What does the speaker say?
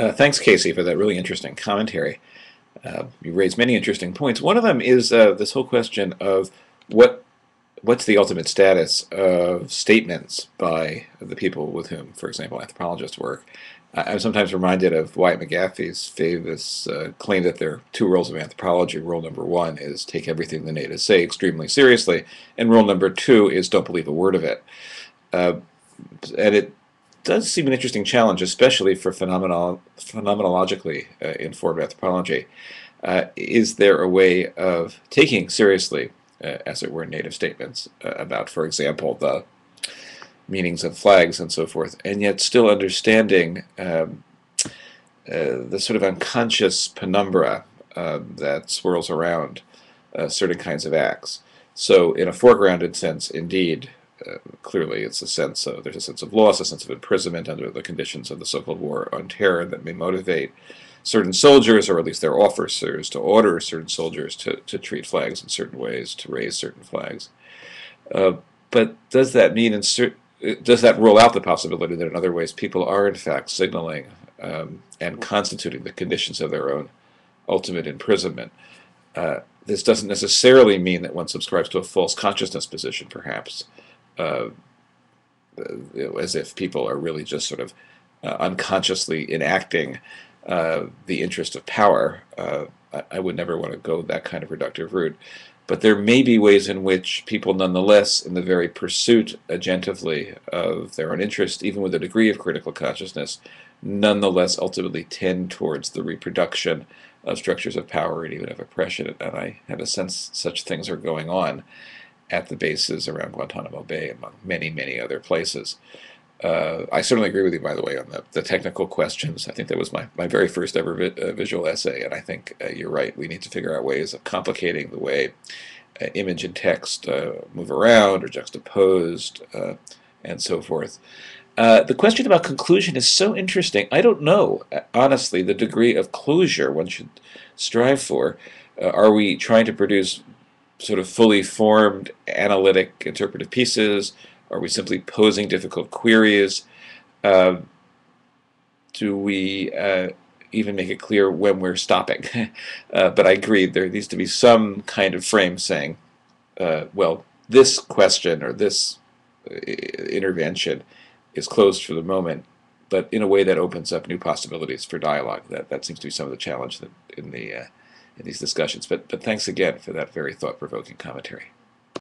Thanks, Casey, for that really interesting commentary. You raised many interesting points. One of them is this whole question of what what's the ultimate status of statements by the people with whom, for example, anthropologists work. I'm sometimes reminded of Wyatt McGaffey's famous claim that there are two rules of anthropology. Rule number one is take everything the natives say extremely seriously, and rule number two is don't believe a word of it. Uh, and it does seem an interesting challenge, especially for phenomenologically informed anthropology. Is there a way of taking seriously, as it were, native statements about, for example, the meanings of flags and so forth, and yet still understanding the sort of unconscious penumbra that swirls around certain kinds of acts? So, in a foregrounded sense, indeed, clearly it's a sense of there's a sense of loss, a sense of imprisonment under the conditions of the so-called war on terror that may motivate certain soldiers, or at least their officers, to order certain soldiers to treat flags in certain ways, to raise certain flags. Uh, but does that mean does that rule out the possibility that in other ways people are in fact signaling and constituting the conditions of their own ultimate imprisonment? This doesn't necessarily mean that one subscribes to a false consciousness position, perhaps, uh, as if people are really just sort of unconsciously enacting the interest of power. I would never want to go that kind of reductive route. But there may be ways in which people, nonetheless, in the very pursuit agentively of their own interest, even with a degree of critical consciousness, nonetheless ultimately tend towards the reproduction of structures of power and even of oppression. And I have a sense such things are going on at the bases around Guantanamo Bay, among many, many other places. I certainly agree with you, by the way, on the technical questions. I think that was my very first ever visual essay, and I think you're right. We need to figure out ways of complicating the way image and text move around or juxtaposed and so forth. The question about conclusion is so interesting. I don't know, honestly, the degree of closure one should strive for. Are we trying to produce sort of fully formed analytic interpretive pieces? Are we simply posing difficult queries? Uh, do we even make it clear when we're stopping? But I agree, there needs to be some kind of frame saying, well, this question or this intervention is closed for the moment, but in a way that opens up new possibilities for dialogue. That seems to be some of the challenge that in these discussions. But thanks again for that very thought-provoking commentary.